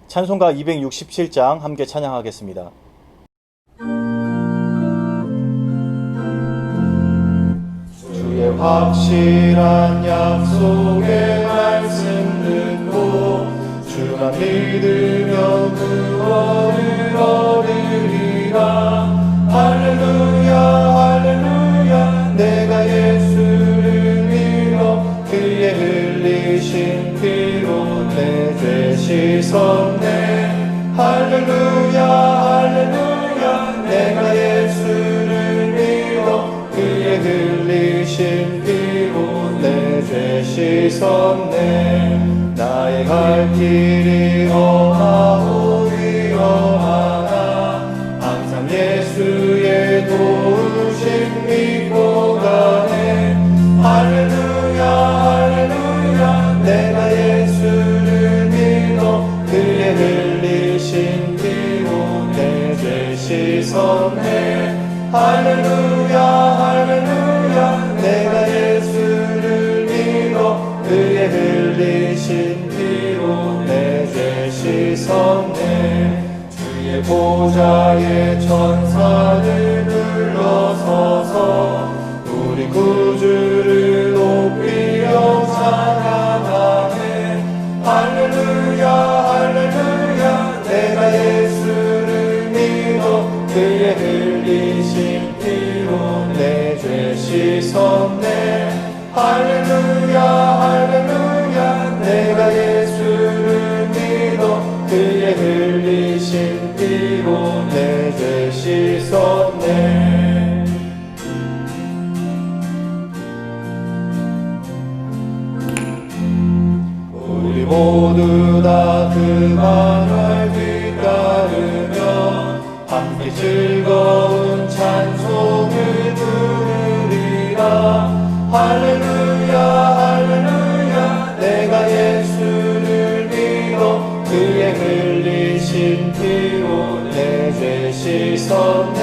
찬송가 267장 함께 찬양하겠습니다. 주의 확실한 약속의 말씀 듣고 주만 믿으며 구원을 얻으리라. 할렐루야 할렐루야 내가 예수를 믿어 그의 흘리신 피로 내 죄 씻었네. 할렐루야 할렐루야 내가 예수를 믿어 그의 흘리신 피로 내 죄 씻었네. 나의 갈 길이 험하고 위험하나 항상 예수의 도우심 믿고 가네. 할렐루야 할렐루야 내가 예수를 믿어 그의 흘리신 피로 내 죄 씻었네. 할렐루야 할렐루야 내가 예수를 믿어 그의 흘리신 피로 내 죄 씻었네. 주의 보좌에 천사들 둘러서서 우리 구주를 높이며 찬양하네. 할렐루야 할렐루야 내가 예수를 믿어 그의 흘리신 피로 내 죄 씻었네. 할렐루야 할렐루야 내가 예수를 믿어 그의 흘리신 피로 내 죄 씻었네. 우리 모두 다 그 말을 뒤따르며 함께 즐거운 찬송을 부르리라. 할렐루야 할렐루야 내가 예수를 믿어 그의 흘리신 피로 내 죄 씻었네.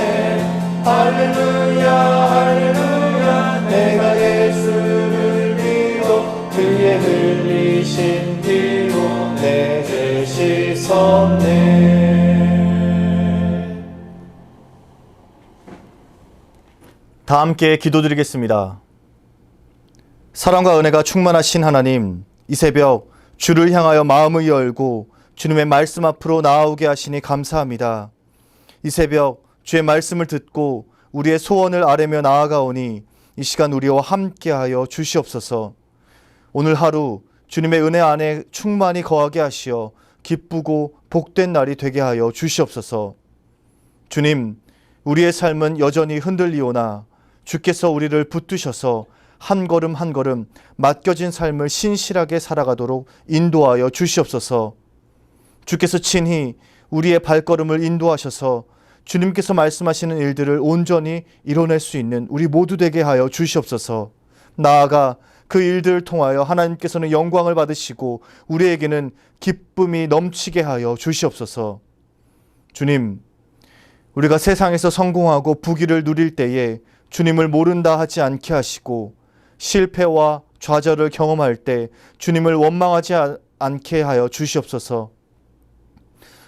할렐루야 할렐루야 내가 예수를 믿어 그의 흘리신 피로 내 죄 씻었네. 다 함께 기도드리겠습니다. 사랑과 은혜가 충만하신 하나님, 이 새벽 주를 향하여 마음을 열고 주님의 말씀 앞으로 나아오게 하시니 감사합니다. 이 새벽 주의 말씀을 듣고 우리의 소원을 아뢰며 나아가오니 이 시간 우리와 함께하여 주시옵소서. 오늘 하루 주님의 은혜 안에 충만히 거하게 하시어 기쁘고 복된 날이 되게 하여 주시옵소서. 주님, 우리의 삶은 여전히 흔들리오나 주께서 우리를 붙드셔서 한 걸음 한 걸음 맡겨진 삶을 신실하게 살아가도록 인도하여 주시옵소서. 주께서 친히 우리의 발걸음을 인도하셔서 주님께서 말씀하시는 일들을 온전히 이뤄낼 수 있는 우리 모두 되게 하여 주시옵소서. 나아가 그 일들을 통하여 하나님께서는 영광을 받으시고 우리에게는 기쁨이 넘치게 하여 주시옵소서. 주님, 우리가 세상에서 성공하고 부귀를 누릴 때에 주님을 모른다 하지 않게 하시고 실패와 좌절을 경험할 때 주님을 원망하지 않게 하여 주시옵소서.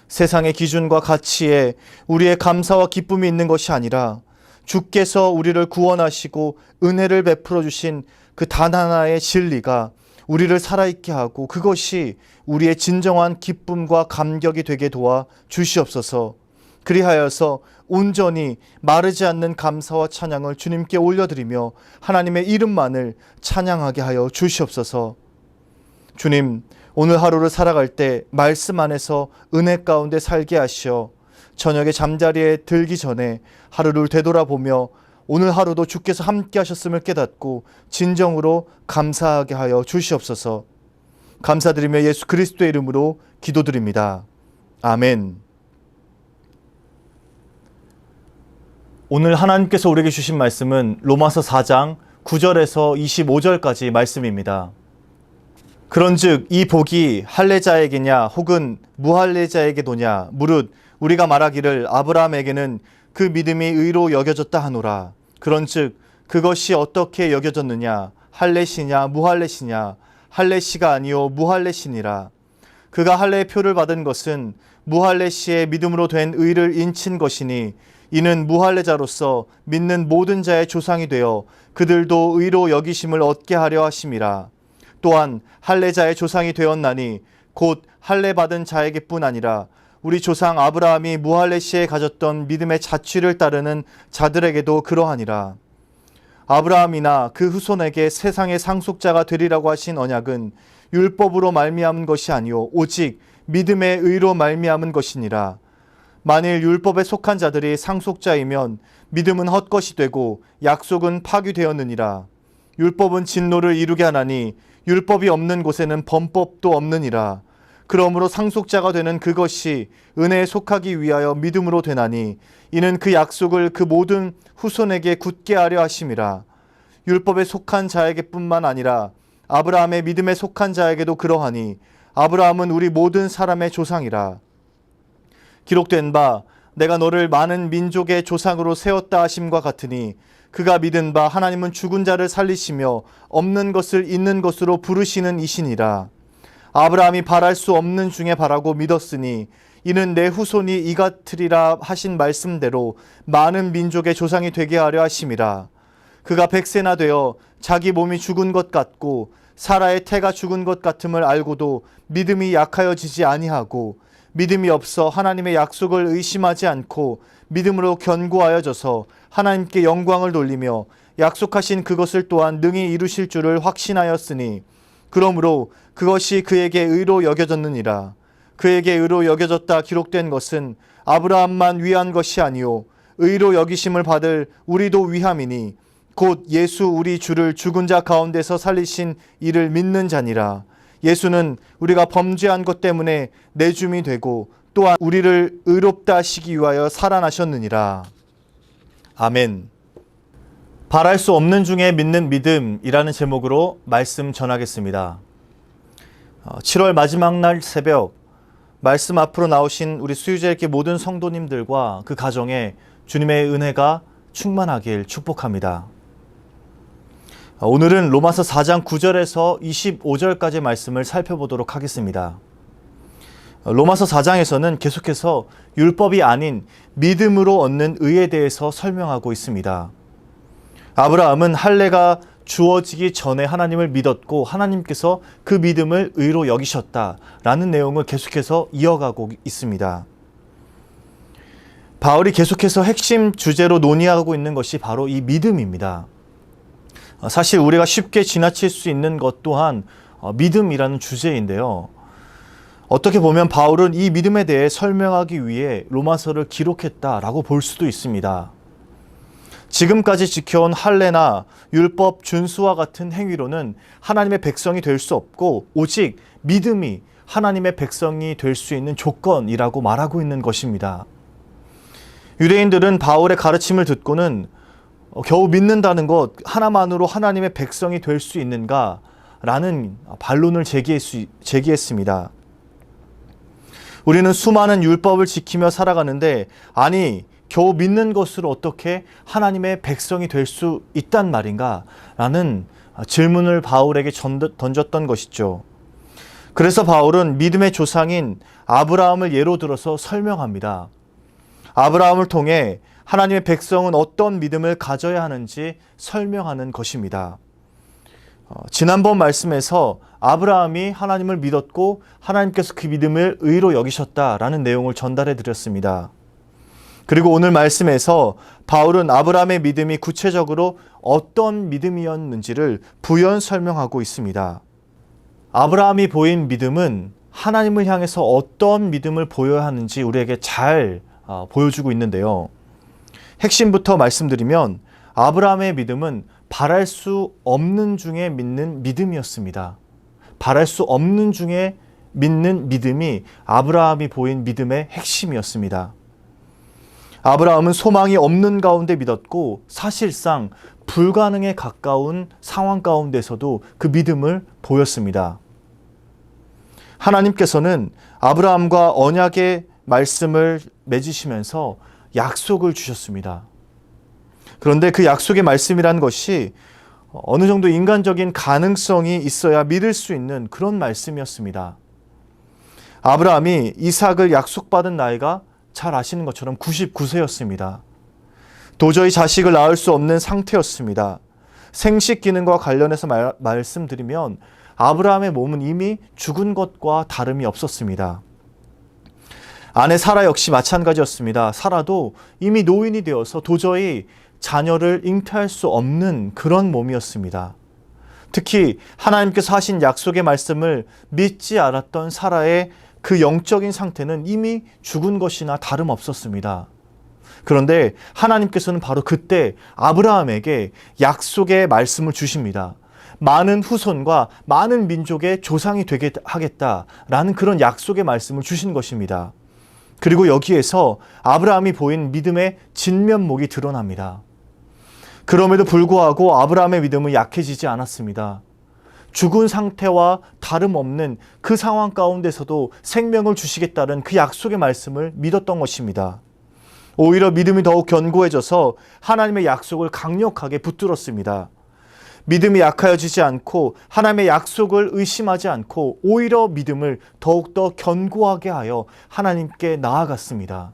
세상의 기준과 가치에 우리의 감사와 기쁨이 있는 것이 아니라 주께서 우리를 구원하시고 은혜를 베풀어 주신 그 단 하나의 진리가 우리를 살아있게 하고 그것이 우리의 진정한 기쁨과 감격이 되게 도와 주시옵소서. 그리하여서 온전히 마르지 않는 감사와 찬양을 주님께 올려드리며 하나님의 이름만을 찬양하게 하여 주시옵소서. 주님, 오늘 하루를 살아갈 때 말씀 안에서 은혜 가운데 살게 하시어 저녁에 잠자리에 들기 전에 하루를 되돌아보며 오늘 하루도 주께서 함께 하셨음을 깨닫고 진정으로 감사하게 하여 주시옵소서. 감사드리며 예수 그리스도의 이름으로 기도드립니다. 아멘. 오늘 하나님께서 우리에게 주신 말씀은 로마서 4장 9절에서 25절까지 말씀입니다. 그런즉 이 복이 할례자에게냐 혹은 무할례자에게도냐 무릇 우리가 말하기를 아브라함에게는 그 믿음이 의로 여겨졌다 하노라. 그런즉 그것이 어떻게 여겨졌느냐 할례시냐 무할례시냐 할례시가 아니요 무할례시니라. 그가 할례의 표를 받은 것은 무할례 시에 믿음으로 된 의를 인친 것이니 이는 무할례자로서 믿는 모든 자의 조상이 되어 그들도 의로 여기심을 얻게 하려 하심이라. 또한 할례자의 조상이 되었나니 곧 할례 받은 자에게뿐 아니라 우리 조상 아브라함이 무할례 시에 가졌던 믿음의 자취를 따르는 자들에게도 그러하니라. 아브라함이나 그 후손에게 세상의 상속자가 되리라고 하신 언약은 율법으로 말미암은 것이 아니요 오직 믿음의 의로 말미암은 것이니라. 만일 율법에 속한 자들이 상속자이면 믿음은 헛것이 되고 약속은 파기되었느니라. 율법은 진노를 이루게 하나니 율법이 없는 곳에는 범법도 없느니라. 그러므로 상속자가 되는 그것이 은혜에 속하기 위하여 믿음으로 되나니 이는 그 약속을 그 모든 후손에게 굳게 하려 하심이라. 율법에 속한 자에게뿐만 아니라 아브라함의 믿음에 속한 자에게도 그러하니 아브라함은 우리 모든 사람의 조상이라. 기록된 바 내가 너를 많은 민족의 조상으로 세웠다 하심과 같으니 그가 믿은 바 하나님은 죽은 자를 살리시며 없는 것을 있는 것으로 부르시는 이시니라. 아브라함이 바랄 수 없는 중에 바라고 믿었으니 이는 내 후손이 이 같으리라 하신 말씀대로 많은 민족의 조상이 되게 하려 하심이라. 그가 100세나 되어 자기 몸이 죽은 것 같고 사라의 태가 죽은 것 같음을 알고도 믿음이 약하여지지 아니하고 믿음이 없어 하나님의 약속을 의심하지 않고 믿음으로 견고하여져서 하나님께 영광을 돌리며 약속하신 그것을 또한 능히 이루실 줄을 확신하였으니 그러므로 그것이 그에게 의로 여겨졌느니라. 그에게 의로 여겨졌다 기록된 것은 아브라함만 위한 것이 아니요 의로 여기심을 받을 우리도 위함이니 곧 예수 우리 주를 죽은 자 가운데서 살리신 이를 믿는 자니라. 예수는 우리가 범죄한 것 때문에 내줌이 되고 또한 우리를 의롭다 하시기 위하여 살아나셨느니라. 아멘. 바랄 수 없는 중에 믿는 믿음이라는 제목으로 말씀 전하겠습니다. 7월 마지막 날 새벽 말씀 앞으로 나오신 우리 수유제일교 모든 성도님들과 그 가정에 주님의 은혜가 충만하길 축복합니다. 오늘은 로마서 4장 9절에서 25절까지 말씀을 살펴보도록 하겠습니다. 로마서 4장에서는 계속해서 율법이 아닌 믿음으로 얻는 의에 대해서 설명하고 있습니다. 아브라함은 할례가 주어지기 전에 하나님을 믿었고 하나님께서 그 믿음을 의로 여기셨다라는 내용을 계속해서 이어가고 있습니다. 바울이 계속해서 핵심 주제로 논의하고 있는 것이 바로 이 믿음입니다. 사실 우리가 쉽게 지나칠 수 있는 것 또한 믿음이라는 주제인데요. 어떻게 보면 바울은 이 믿음에 대해 설명하기 위해 로마서를 기록했다라고 볼 수도 있습니다. 지금까지 지켜온 할례나 율법 준수와 같은 행위로는 하나님의 백성이 될 수 없고 오직 믿음이 하나님의 백성이 될 수 있는 조건이라고 말하고 있는 것입니다. 유대인들은 바울의 가르침을 듣고는 겨우 믿는다는 것 하나만으로 하나님의 백성이 될 수 있는가? 라는 반론을 제기했습니다. 우리는 수많은 율법을 지키며 살아가는데 아니 겨우 믿는 것으로 어떻게 하나님의 백성이 될 수 있단 말인가? 라는 질문을 바울에게 던졌던 것이죠. 그래서 바울은 믿음의 조상인 아브라함을 예로 들어서 설명합니다. 아브라함을 통해 하나님의 백성은 어떤 믿음을 가져야 하는지 설명하는 것입니다. 지난번 말씀에서 아브라함이 하나님을 믿었고 하나님께서 그 믿음을 의로 여기셨다라는 내용을 전달해 드렸습니다. 그리고 오늘 말씀에서 바울은 아브라함의 믿음이 구체적으로 어떤 믿음이었는지를 부연 설명하고 있습니다. 아브라함이 보인 믿음은 하나님을 향해서 어떤 믿음을 보여야 하는지 우리에게 잘 보여주고 있는데요. 핵심부터 말씀드리면 아브라함의 믿음은 바랄 수 없는 중에 믿는 믿음이었습니다. 바랄 수 없는 중에 믿는 믿음이 아브라함이 보인 믿음의 핵심이었습니다. 아브라함은 소망이 없는 가운데 믿었고 사실상 불가능에 가까운 상황 가운데서도 그 믿음을 보였습니다. 하나님께서는 아브라함과 언약의 말씀을 맺으시면서 약속을 주셨습니다. 그런데 그 약속의 말씀이라는 것이 어느 정도 인간적인 가능성이 있어야 믿을 수 있는 그런 말씀이었습니다. 아브라함이 이삭을 약속받은 나이가 잘 아시는 것처럼 99세였습니다. 도저히 자식을 낳을 수 없는 상태였습니다. 생식 기능과 관련해서 말씀드리면 아브라함의 몸은 이미 죽은 것과 다름이 없었습니다. 아내 사라 역시 마찬가지였습니다. 사라도 이미 노인이 되어서 도저히 자녀를 잉태할 수 없는 그런 몸이었습니다. 특히 하나님께서 하신 약속의 말씀을 믿지 않았던 사라의 그 영적인 상태는 이미 죽은 것이나 다름없었습니다. 그런데 하나님께서는 바로 그때 아브라함에게 약속의 말씀을 주십니다. 많은 후손과 많은 민족의 조상이 되게 하겠다라는 그런 약속의 말씀을 주신 것입니다. 그리고 여기에서 아브라함이 보인 믿음의 진면목이 드러납니다. 그럼에도 불구하고 아브라함의 믿음은 약해지지 않았습니다. 죽은 상태와 다름없는 그 상황 가운데서도 생명을 주시겠다는 그 약속의 말씀을 믿었던 것입니다. 오히려 믿음이 더욱 견고해져서 하나님의 약속을 강력하게 붙들었습니다. 믿음이 약해지지 않고 하나님의 약속을 의심하지 않고 오히려 믿음을 더욱더 견고하게 하여 하나님께 나아갔습니다.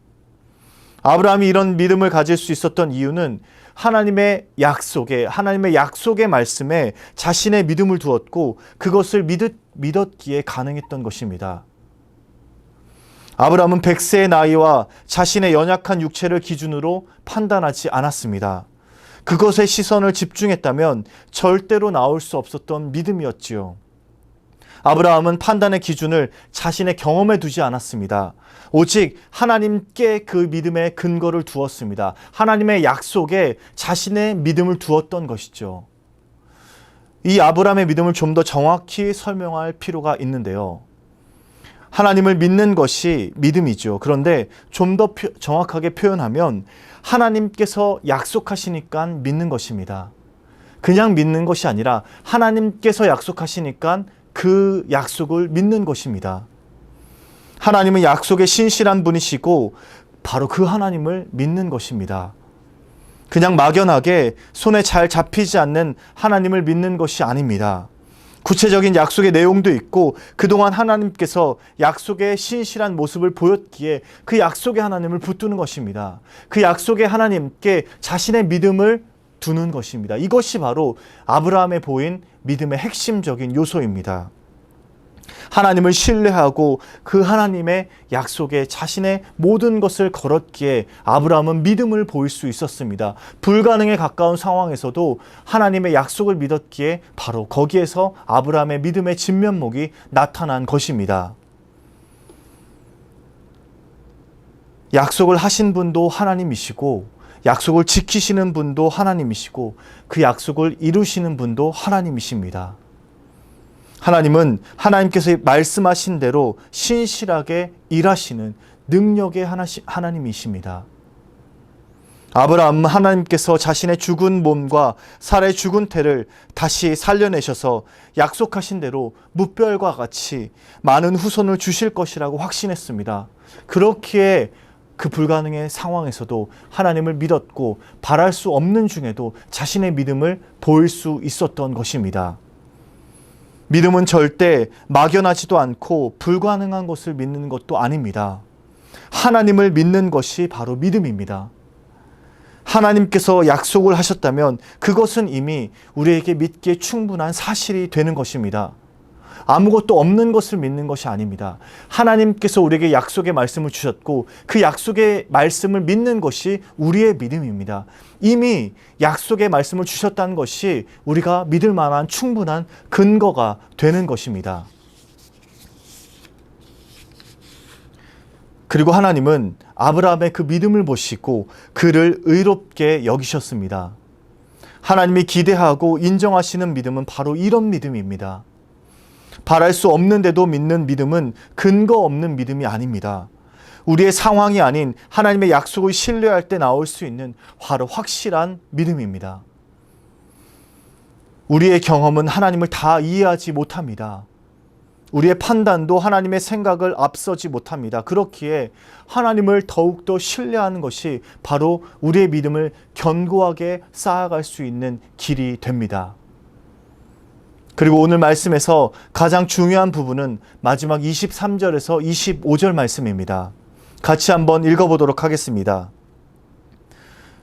아브라함이 이런 믿음을 가질 수 있었던 이유는 하나님의 약속의 말씀에 자신의 믿음을 두었고 그것을 믿었기에 가능했던 것입니다. 아브라함은 100세의 나이와 자신의 연약한 육체를 기준으로 판단하지 않았습니다. 그것에 시선을 집중했다면 절대로 나올 수 없었던 믿음이었지요. 아브라함은 판단의 기준을 자신의 경험에 두지 않았습니다. 오직 하나님께 그 믿음의 근거를 두었습니다. 하나님의 약속에 자신의 믿음을 두었던 것이죠. 이 아브라함의 믿음을 좀 더 정확히 설명할 필요가 있는데요. 하나님을 믿는 것이 믿음이죠. 그런데 좀 더 정확하게 표현하면 하나님께서 약속하시니까 믿는 것입니다. 그냥 믿는 것이 아니라 하나님께서 약속하시니까 그 약속을 믿는 것입니다. 하나님은 약속에 신실한 분이시고 바로 그 하나님을 믿는 것입니다. 그냥 막연하게 손에 잘 잡히지 않는 하나님을 믿는 것이 아닙니다. 구체적인 약속의 내용도 있고 그동안 하나님께서 약속의 신실한 모습을 보였기에 그 약속의 하나님을 붙드는 것입니다. 그 약속의 하나님께 자신의 믿음을 두는 것입니다. 이것이 바로 아브라함에 보인 믿음의 핵심적인 요소입니다. 하나님을 신뢰하고 그 하나님의 약속에 자신의 모든 것을 걸었기에 아브라함은 믿음을 보일 수 있었습니다. 불가능에 가까운 상황에서도 하나님의 약속을 믿었기에 바로 거기에서 아브라함의 믿음의 진면목이 나타난 것입니다. 약속을 하신 분도 하나님이시고 약속을 지키시는 분도 하나님이시고 그 약속을 이루시는 분도 하나님이십니다. 하나님은 하나님께서 말씀하신 대로 신실하게 일하시는 능력의 하나님이십니다. 아브라함은 하나님께서 자신의 죽은 몸과 사라의 죽은 태를 다시 살려내셔서 약속하신 대로 무별과 같이 많은 후손을 주실 것이라고 확신했습니다. 그렇기에 그 불가능의 상황에서도 하나님을 믿었고 바랄 수 없는 중에도 자신의 믿음을 보일 수 있었던 것입니다. 믿음은 절대 막연하지도 않고 불가능한 것을 믿는 것도 아닙니다. 하나님을 믿는 것이 바로 믿음입니다. 하나님께서 약속을 하셨다면 그것은 이미 우리에게 믿기에 충분한 사실이 되는 것입니다. 아무것도 없는 것을 믿는 것이 아닙니다. 하나님께서 우리에게 약속의 말씀을 주셨고 그 약속의 말씀을 믿는 것이 우리의 믿음입니다. 이미 약속의 말씀을 주셨다는 것이 우리가 믿을 만한 충분한 근거가 되는 것입니다. 그리고 하나님은 아브라함의 그 믿음을 보시고 그를 의롭게 여기셨습니다. 하나님이 기대하고 인정하시는 믿음은 바로 이런 믿음입니다. 바랄 수 없는데도 믿는 믿음은 근거 없는 믿음이 아닙니다. 우리의 상황이 아닌 하나님의 약속을 신뢰할 때 나올 수 있는 바로 확실한 믿음입니다. 우리의 경험은 하나님을 다 이해하지 못합니다. 우리의 판단도 하나님의 생각을 앞서지 못합니다. 그렇기에 하나님을 더욱더 신뢰하는 것이 바로 우리의 믿음을 견고하게 쌓아갈 수 있는 길이 됩니다. 그리고 오늘 말씀에서 가장 중요한 부분은 마지막 23절에서 25절 말씀입니다. 같이 한번 읽어보도록 하겠습니다.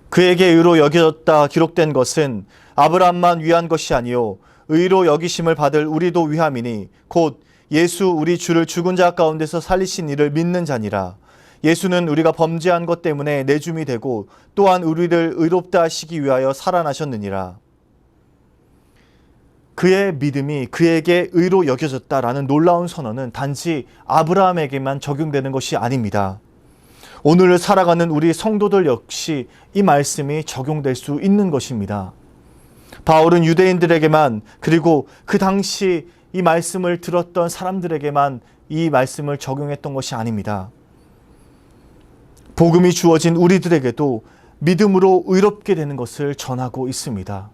그에게 의로 여겨졌다 기록된 것은 아브라함만 위한 것이 아니요 의로 여기심을 받을 우리도 위함이니 곧 예수 우리 주를 죽은 자 가운데서 살리신 이를 믿는 자니라. 예수는 우리가 범죄한 것 때문에 내줌이 되고 또한 우리를 의롭다 하시기 위하여 살아나셨느니라. 그의 믿음이 그에게 의로 여겨졌다라는 놀라운 선언은 단지 아브라함에게만 적용되는 것이 아닙니다. 오늘을 살아가는 우리 성도들 역시 이 말씀이 적용될 수 있는 것입니다. 바울은 유대인들에게만 그리고 그 당시 이 말씀을 들었던 사람들에게만 이 말씀을 적용했던 것이 아닙니다. 복음이 주어진 우리들에게도 믿음으로 의롭게 되는 것을 전하고 있습니다.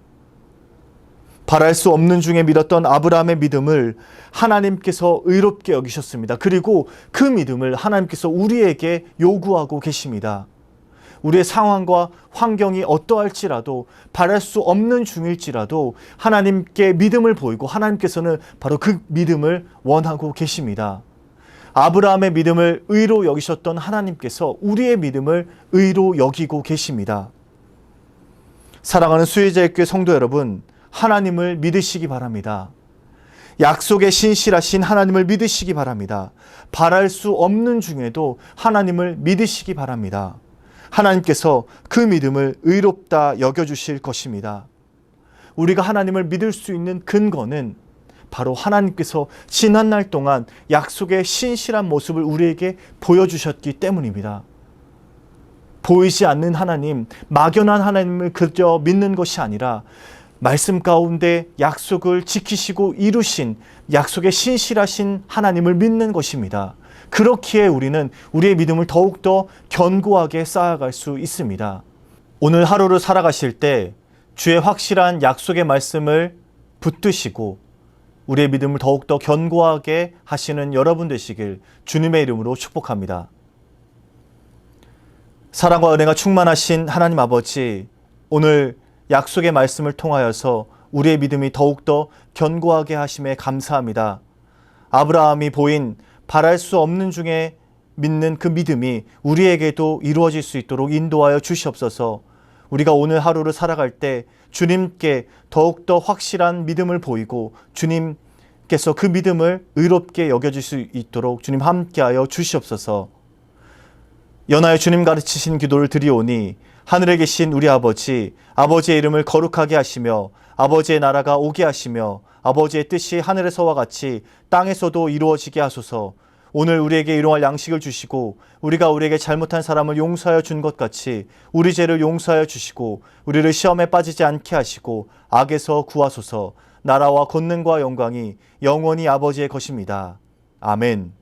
바랄 수 없는 중에 믿었던 아브라함의 믿음을 하나님께서 의롭게 여기셨습니다. 그리고 그 믿음을 하나님께서 우리에게 요구하고 계십니다. 우리의 상황과 환경이 어떠할지라도 바랄 수 없는 중일지라도 하나님께 믿음을 보이고 하나님께서는 바로 그 믿음을 원하고 계십니다. 아브라함의 믿음을 의로 여기셨던 하나님께서 우리의 믿음을 의로 여기고 계십니다. 사랑하는 수혜자의 교회 성도 여러분, 하나님을 믿으시기 바랍니다. 약속에 신실하신 하나님을 믿으시기 바랍니다. 바랄 수 없는 중에도 하나님을 믿으시기 바랍니다. 하나님께서 그 믿음을 의롭다 여겨주실 것입니다. 우리가 하나님을 믿을 수 있는 근거는 바로 하나님께서 지난날 동안 약속의 신실한 모습을 우리에게 보여주셨기 때문입니다. 보이지 않는 하나님, 막연한 하나님을 그저 믿는 것이 아니라 말씀 가운데 약속을 지키시고 이루신 약속의 신실하신 하나님을 믿는 것입니다. 그렇기에 우리는 우리의 믿음을 더욱더 견고하게 쌓아갈 수 있습니다. 오늘 하루를 살아가실 때 주의 확실한 약속의 말씀을 붙드시고 우리의 믿음을 더욱더 견고하게 하시는 여러분 되시길 주님의 이름으로 축복합니다. 사랑과 은혜가 충만하신 하나님 아버지, 오늘 약속의 말씀을 통하여서 우리의 믿음이 더욱더 견고하게 하심에 감사합니다. 아브라함이 보인 바랄 수 없는 중에 믿는 그 믿음이 우리에게도 이루어질 수 있도록 인도하여 주시옵소서. 우리가 오늘 하루를 살아갈 때 주님께 더욱더 확실한 믿음을 보이고 주님께서 그 믿음을 의롭게 여겨줄 수 있도록 주님 함께하여 주시옵소서. 연하여 주님 가르치신 기도를 드리오니 하늘에 계신 우리 아버지, 아버지의 이름을 거룩하게 하시며 아버지의 나라가 오게 하시며 아버지의 뜻이 하늘에서와 같이 땅에서도 이루어지게 하소서. 오늘 우리에게 일용할 양식을 주시고 우리가 우리에게 잘못한 사람을 용서하여 준 것 같이 우리 죄를 용서하여 주시고 우리를 시험에 빠지지 않게 하시고 악에서 구하소서. 나라와 권능과 영광이 영원히 아버지의 것입니다. 아멘.